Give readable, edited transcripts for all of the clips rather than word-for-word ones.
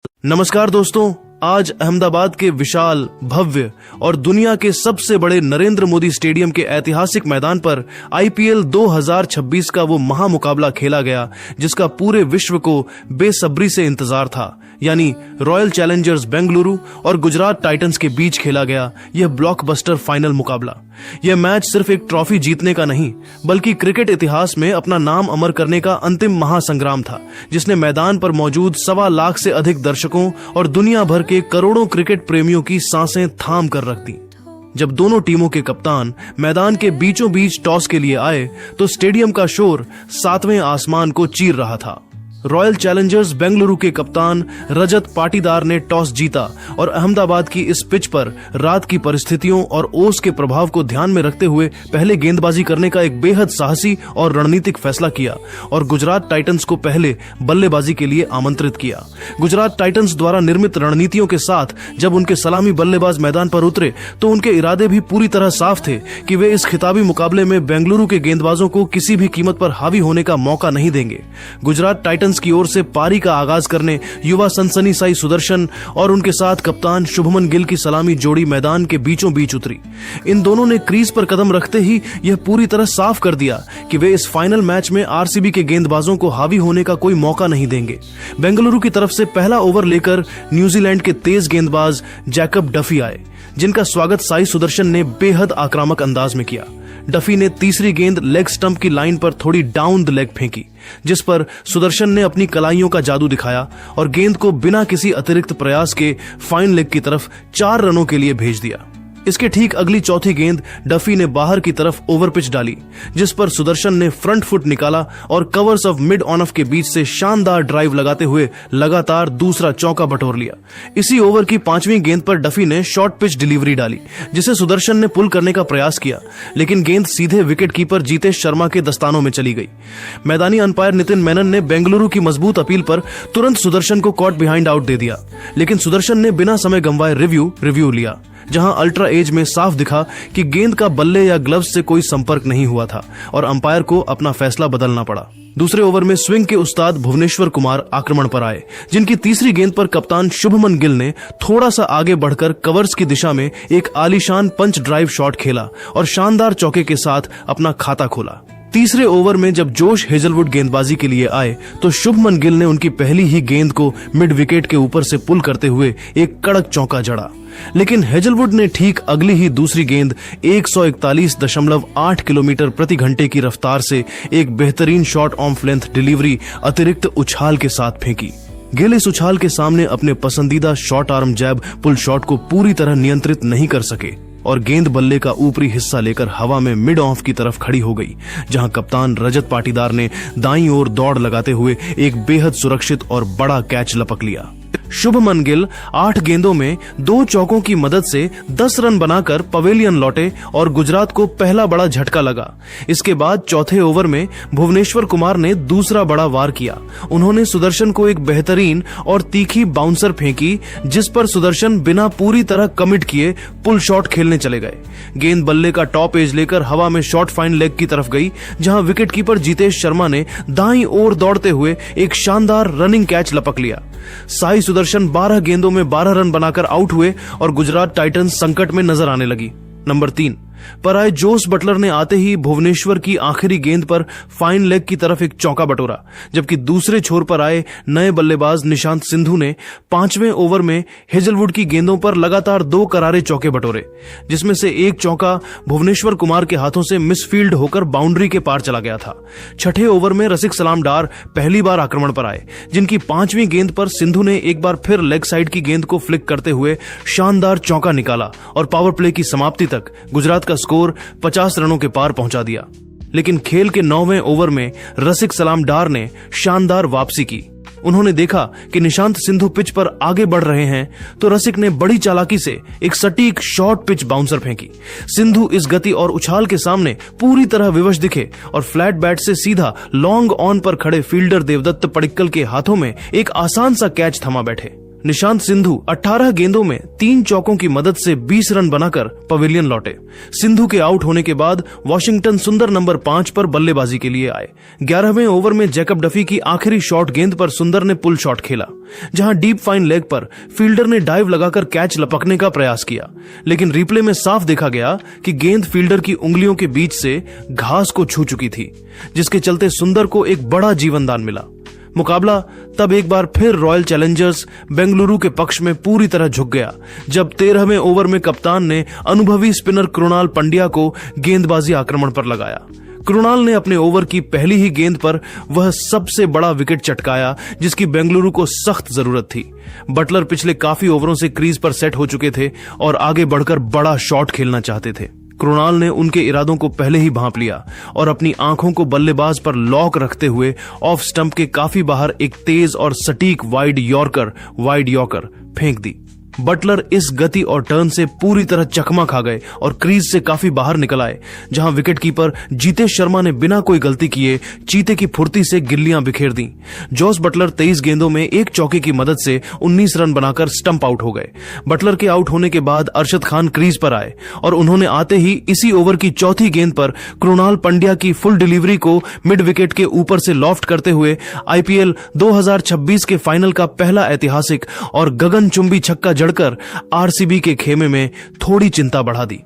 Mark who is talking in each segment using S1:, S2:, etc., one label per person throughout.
S1: नमस्कार दोस्तों, आज अहमदाबाद के विशाल, भव्य और दुनिया के सबसे बड़े नरेंद्र मोदी स्टेडियम के ऐतिहासिक मैदान पर आईपीएल 2026 का वो महामुकाबला खेला गया जिसका पूरे विश्व को बेसब्री से इंतजार था। यानी रॉयल चैलेंजर्स बेंगलुरु और गुजरात टाइटंस के बीच खेला गया यह ब्लॉकबस्टर फाइनल मुकाबला। यह मैच सिर्फ एक ट्रॉफी जीतने का नहीं बल्कि क्रिकेट इतिहास में अपना नाम अमर करने का अंतिम महासंग्राम था, जिसने मैदान पर मौजूद 1.25 लाख से अधिक दर्शकों और दुनिया भर के करोड़ों क्रिकेट प्रेमियों की सांसें थाम कर रख दी। जब दोनों टीमों के कप्तान मैदान के बीचों बीच टॉस के लिए आए तो स्टेडियम का शोर 7वें आसमान को चीर रहा था। रॉयल चैलेंजर्स बेंगलुरु के कप्तान रजत पाटीदार ने टॉस जीता और अहमदाबाद की इस पिच पर रात की परिस्थितियों और ओस के प्रभाव को ध्यान में रखते हुए पहले गेंदबाजी करने का एक बेहद साहसी और रणनीतिक फैसला किया और गुजरात टाइटंस को पहले बल्लेबाजी के लिए आमंत्रित किया। गुजरात टाइटंस द्वारा निर्मित रणनीतियों के साथ जब उनके सलामी बल्लेबाज मैदान पर उतरे तो उनके इरादे भी पूरी तरह साफ थे कि वे इस खिताबी मुकाबले में बेंगलुरु के गेंदबाजों को किसी भी कीमत पर हावी होने का मौका नहीं देंगे। गुजरात टाइटंस की ओर से पारी का आगाज करने युवा सनसनी साई सुदर्शन और उनके साथ कप्तान शुभमन गिल की सलामी जोड़ी मैदान के बीचों बीच उतरी। इन दोनों ने क्रीज पर कदम रखते ही यह पूरी तरह साफ कर दिया कि वे इस फाइनल मैच में आरसीबी के गेंदबाजों को हावी होने का कोई मौका नहीं देंगे। बेंगलुरु की तरफ से पहला ओवर लेकर न्यूजीलैंड के तेज गेंदबाज जैकब डफी आए, जिनका स्वागत साई सुदर्शन ने बेहद आक्रामक अंदाज में किया। डफी ने तीसरी गेंद लेग स्टंप की लाइन पर थोड़ी डाउन द लेग फेंकी, जिस पर सुदर्शन ने अपनी कलाइयों का जादू दिखाया और गेंद को बिना किसी अतिरिक्त प्रयास के फाइन लेग की तरफ 4 रनों के लिए भेज दिया। इसके ठीक अगली चौथी गेंद डफी ने बाहर की तरफ ओवर पिच डाली, जिस पर सुदर्शन ने फ्रंट फुट निकाला और covers of mid on off के बीच से शानदार ड्राइव लगाते हुए लगातार दूसरा चौका बटोर लिया। इसी ओवर की 5वीं गेंद पर डफी ने शॉर्ट पिच डिलीवरी डाली, जिसे सुदर्शन ने पुल करने का प्रयास किया, लेकिन गेंद सीधे विकेट कीपर जीतेश शर्मा के दस्तानों में चली गई। मैदानी अंपायर नितिन मेनन ने बेंगलुरु की मजबूत अपील पर तुरंत सुदर्शन को कॉट बिहाइंड आउट दे दिया, लेकिन सुदर्शन ने बिना समय गंवाए रिव्यू लिया, जहां अल्ट्रा एज में साफ दिखा कि गेंद का बल्ले या ग्लव्स से कोई संपर्क नहीं हुआ था और अंपायर को अपना फैसला बदलना पड़ा। दूसरे ओवर में स्विंग के उस्ताद भुवनेश्वर कुमार आक्रमण पर आए, जिनकी तीसरी गेंद पर कप्तान शुभमन गिल ने थोड़ा सा आगे बढ़कर कवर्स की दिशा में एक आलीशान पंच ड्राइव शॉट खेला और शानदार चौके के साथ अपना खाता खोला। तीसरे ओवर में जब जोश हेजलवुड गेंदबाजी के लिए आए तो शुभमन गिल ने उनकी पहली ही गेंद को मिड विकेट के ऊपर से पुल करते हुए एक कड़क चौका जड़ा, लेकिन हेजलवुड ने ठीक अगली ही दूसरी गेंद 141.8 किलोमीटर प्रति घंटे की रफ्तार से एक बेहतरीन शॉर्ट ऑफ लेंथ डिलीवरी अतिरिक्त उछाल के साथ फेंकी। गिल इस उछाल के सामने अपने पसंदीदा शॉर्ट आर्म जैब पुल शॉट को पूरी तरह नियंत्रित नहीं कर सके और गेंद बल्ले का ऊपरी हिस्सा लेकर हवा में मिड ऑफ की तरफ खड़ी हो गई, जहां कप्तान रजत पाटीदार ने दाईं ओर दौड़ लगाते हुए एक बेहद सुरक्षित और बड़ा कैच लपक लिया। शुभमन गिल 8 गेंदों में 2 चौकों की मदद से 10 रन बनाकर पवेलियन लौटे और गुजरात को पहला बड़ा झटका लगा। इसके बाद चौथे ओवर में भुवनेश्वर कुमार ने दूसरा बड़ा वार किया। उन्होंने सुदर्शन को एक बेहतरीन और तीखी बाउंसर फेंकी, जिस पर सुदर्शन बिना पूरी तरह कमिट किए पुल शॉट खेलने चले गए। गेंद बल्ले का टॉप एज लेकर हवा में शॉर्ट फाइन लेग की तरफ गई, जहां विकेट कीपर जीतेश शर्मा ने दाईं ओर दौड़ते हुए एक शानदार रनिंग कैच लपक लिया। साई सुदर्शन 12 गेंदों में 12 रन बनाकर आउट हुए और गुजरात टाइटंस संकट में नजर आने लगी। नंबर 3 पर आए जोस बटलर ने आते ही भुवनेश्वर की आखिरी गेंद पर फाइन लेग की तरफ एक चौका बटोरा, जबकि दूसरे छोर पर आए नए बल्लेबाज निशांत सिंधु ने 5वें ओवर में हेजलवुड की गेंदों पर लगातार 2 करारे चौके बटोरे, जिसमें से एक चौका भुवनेश्वर कुमार के हाथों से मिसफील्ड होकर बाउंड्री के पार चला गया था। छठे ओवर में रसिक सलाम डार पहली बार आक्रमण पर आए, जिनकी 5वीं गेंद पर सिंधु ने एक बार फिर लेग साइड की गेंद को फ्लिक करते हुए शानदार चौका निकाला और पावर प्ले की समाप्ति तक गुजरात का स्कोर 50 रनों के पार पहुंचा दिया। लेकिन खेल के 9वें ओवर में रसिक सलाम डार ने शानदार वापसी की। उन्होंने देखा कि निशांत सिंधु पिच पर आगे बढ़ रहे हैं तो रसिक ने बड़ी चालाकी से एक सटीक शॉर्ट पिच बाउंसर फेंकी। सिंधु इस गति और उछाल के सामने पूरी तरह विवश दिखे और फ्लैट बैट से सीधा लॉन्ग ऑन पर खड़े फील्डर देवदत्त पडिक्कल के हाथों में एक आसान सा कैच थमा बैठे। निशांत सिंधु 18 गेंदों में 3 चौकों की मदद से 20 रन बनाकर पवेलियन लौटे। सिंधु के आउट होने के बाद वॉशिंगटन सुंदर नंबर 5 पर बल्लेबाजी के लिए आए। 11वें ओवर में जैकब डफी की आखिरी शॉर्ट गेंद पर सुंदर ने पुल शॉट खेला, जहां डीप फाइन लेग पर फील्डर ने डाइव लगाकर कैच लपकने का प्रयास किया, लेकिन रिप्ले में साफ देखा गया कि गेंद फील्डर की उंगलियों के बीच से घास को छू चुकी थी, जिसके चलते सुंदर को एक बड़ा जीवनदान मिला। मुकाबला तब एक बार फिर रॉयल चैलेंजर्स बेंगलुरु के पक्ष में पूरी तरह झुक गया, जब 13वें ओवर में कप्तान ने अनुभवी स्पिनर कृणाल पंड्या को गेंदबाजी आक्रमण पर लगाया। कृणाल ने अपने ओवर की पहली ही गेंद पर वह सबसे बड़ा विकेट चटकाया जिसकी बेंगलुरु को सख्त जरूरत थी। बटलर पिछले काफी ओवरों से क्रीज पर सेट हो चुके थे और आगे बढ़कर बड़ा शॉट खेलना चाहते थे। कृणाल ने उनके इरादों को पहले ही भांप लिया और अपनी आंखों को बल्लेबाज पर लॉक रखते हुए ऑफ स्टंप के काफी बाहर एक तेज और सटीक वाइड यॉर्कर फेंक दी। बटलर इस गति और टर्न से पूरी तरह चकमा खा गए और क्रीज से काफी बाहर निकल आए, जहां विकेटकीपर जीतेश शर्मा ने बिना कोई गलती किए चीते की फुर्ती से गिल्लियां बिखेर दी। जॉस बटलर 23 गेंदों में 1 चौके की मदद से 19 रन बनाकर स्टंप आउट हो गए। बटलर के आउट होने के बाद अरशद खान क्रीज पर आए और उन्होंने आते ही इसी ओवर की चौथी गेंद पर कृणाल पंड्या की फुल डिलीवरी को मिड विकेट के ऊपर से लॉफ्ट करते हुए आईपीएल 2026 के फाइनल का पहला ऐतिहासिक और गगनचुंबी छक्का जड़कर आरसीबी के खेमे में थोड़ी चिंता बढ़ा दी।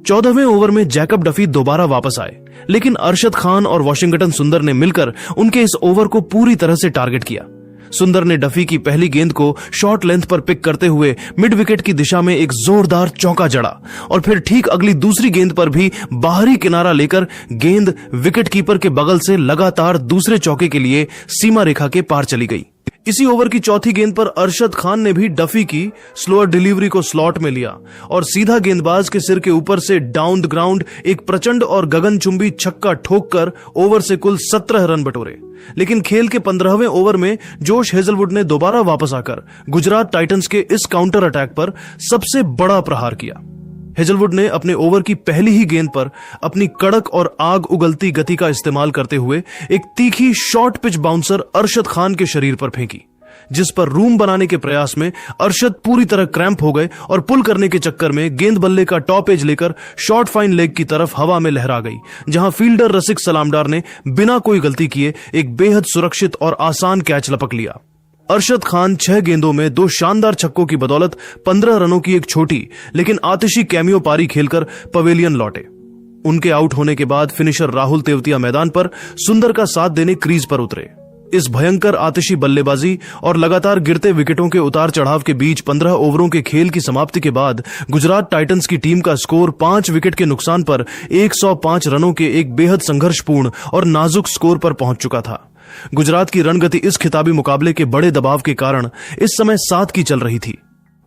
S1: 14वें ओवर में जैकब डफी दोबारा वापस आए, लेकिन अरशद खान और वॉशिंगटन सुंदर ने मिलकर उनके इस ओवर को पूरी तरह से टारगेट किया। सुंदर ने डफी की पहली गेंद को शॉर्ट लेंथ पर पिक करते हुए मिड विकेट की दिशा में एक जोरदार चौका जड़ा और फिर ठीक अगली दूसरी गेंद पर भी बाहरी किनारा लेकर गेंद विकेटकीपर के बगल से लगातार दूसरे चौके के लिए सीमा रेखा के पार चली गई। इसी ओवर की चौथी गेंद पर अरशद खान ने भी डफी की स्लोअर डिलीवरी को स्लॉट में लिया और सीधा गेंदबाज के सिर के ऊपर से डाउन द ग्राउंड एक प्रचंड और गगनचुंबी छक्का ठोककर ओवर से कुल 17 रन बटोरे। लेकिन खेल के 15वें ओवर में जोश हेजलवुड ने दोबारा वापस आकर गुजरात टाइटंस के इस काउंटर अटैक पर सबसे बड़ा प्रहार किया। हेजलवुड ने अपने ओवर की पहली ही गेंद पर अपनी कड़क और आग उगलती गति का इस्तेमाल करते हुए एक तीखी short pitch bouncer Arshad Khan के शरीर पर फेंकी, जिस पर रूम बनाने के प्रयास में अरशद पूरी तरह क्रैम्प हो गए और पुल करने के चक्कर में गेंद बल्ले का टॉप एज लेकर शॉर्ट फाइन लेग की तरफ हवा में लहरा गई, जहां फील्डर रसिक सलामडार ने बिना कोई गलती किए एक बेहद सुरक्षित और आसान कैच लपक लिया। अरशद खान 6 गेंदों में 2 शानदार छक्कों की बदौलत 15 रनों की एक छोटी लेकिन आतिशी कैमियो पारी खेलकर पवेलियन लौटे। उनके आउट होने के बाद फिनिशर राहुल तेवतिया मैदान पर सुंदर का साथ देने क्रीज पर उतरे। इस भयंकर आतिशी बल्लेबाजी और लगातार गिरते विकेटों के उतार चढ़ाव के बीच 15 ओवरों के खेल की समाप्ति के बाद गुजरात टाइटंस की टीम का स्कोर 5 विकेट के नुकसान पर 105 रनों के एक बेहद संघर्षपूर्ण और नाजुक स्कोर पर पहुंच चुका था। गुजरात की रणगति इस खिताबी मुकाबले के बड़े दबाव के कारण इस समय 7 की चल रही थी।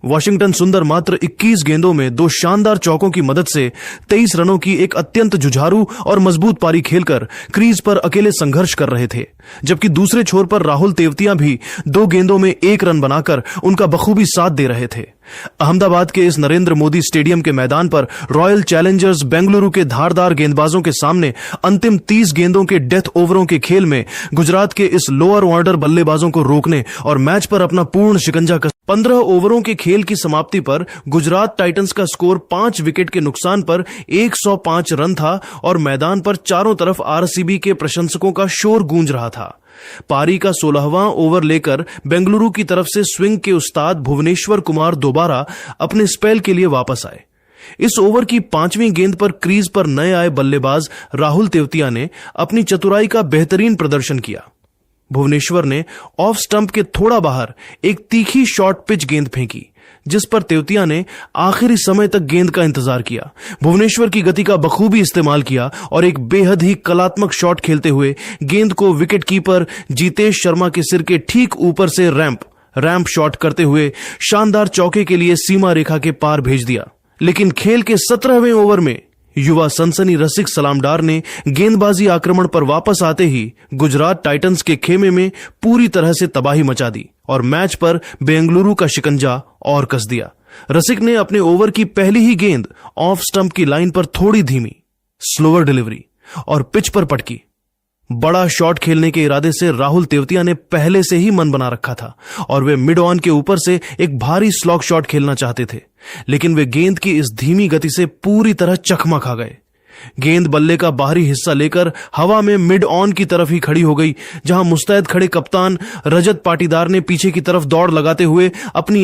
S1: वॉशिंगटन सुंदर मात्र 21 गेंदों में 2 शानदार चौकों की मदद से 23 रनों की एक अत्यंत जुझारू और मजबूत पारी खेलकर क्रीज पर अकेले संघर्ष कर रहे थे, जबकि दूसरे छोर पर राहुल तेवतिया भी 2 गेंदों में 1 रन बनाकर उनका बखूबी साथ दे रहे थे। अहमदाबाद के इस नरेंद्र मोदी स्टेडियम के मैदान पर रॉयल चैलेंजर्स बेंगलुरु के धारदार गेंदबाजों के सामने अंतिम 30 गेंदों के डेथ ओवरों के खेल में गुजरात के इस लोअर ऑर्डर बल्लेबाजों को रोकने और मैच पर अपना पूर्ण शिकंजा 15 ओवरों के खेल की समाप्ति पर गुजरात टाइटंस का स्कोर 5 विकेट के नुकसान पर 105 रन था और मैदान पर चारों तरफ आरसीबी के प्रशंसकों का शोर गूंज रहा था। पारी का 16वां ओवर लेकर बेंगलुरु की तरफ से स्विंग के उस्ताद भुवनेश्वर कुमार दोबारा अपने स्पेल के लिए वापस आए। इस ओवर की 5वीं गेंद पर क्रीज पर नए आए बल्लेबाज राहुल तेवतिया ने अपनी चतुराई का बेहतरीन प्रदर्शन किया। भुवनेश्वर ने ऑफ स्टंप के थोड़ा बाहर एक तीखी शॉर्ट पिच गेंद फेंकी, जिस पर तेवतिया ने आखिरी समय तक गेंद का इंतजार किया, भुवनेश्वर की गति का बखूबी इस्तेमाल किया और एक बेहद ही कलात्मक शॉट खेलते हुए गेंद को विकेटकीपर जीतेश शर्मा के सिर के ठीक ऊपर से रैंप शॉट करते हुए शानदार चौके के लिए सीमा रेखा के पार भेज दिया। लेकिन खेल के 17वें ओवर में युवा सनसनी रसिक सलामडार ने गेंदबाजी आक्रमण पर वापस आते ही गुजरात टाइटंस के खेमे में पूरी तरह से तबाही मचा दी और मैच पर बेंगलुरु का शिकंजा और कस दिया। रसिक ने अपने ओवर की पहली ही गेंद ऑफ स्टंप की लाइन पर थोड़ी धीमी स्लोअर डिलीवरी और पिच पर पटकी। बड़ा शॉट खेलने के इरादे से राहुल तेवतिया ने पहले से ही मन बना रखा था और वे मिड ऑन के ऊपर से एक भारी स्लॉग शॉट खेलना चाहते थे, लेकिन वे गेंद की इस धीमी गति से पूरी तरह चकमा खा गए। गेंद बल्ले का बाहरी हिस्सा लेकर हवा में मिड ऑन की तरफ ही खड़ी हो गई, जहां मुस्तैद खड़े कप्तान रजत पाटीदार ने पीछे की तरफ दौड़ लगाते हुए अपनी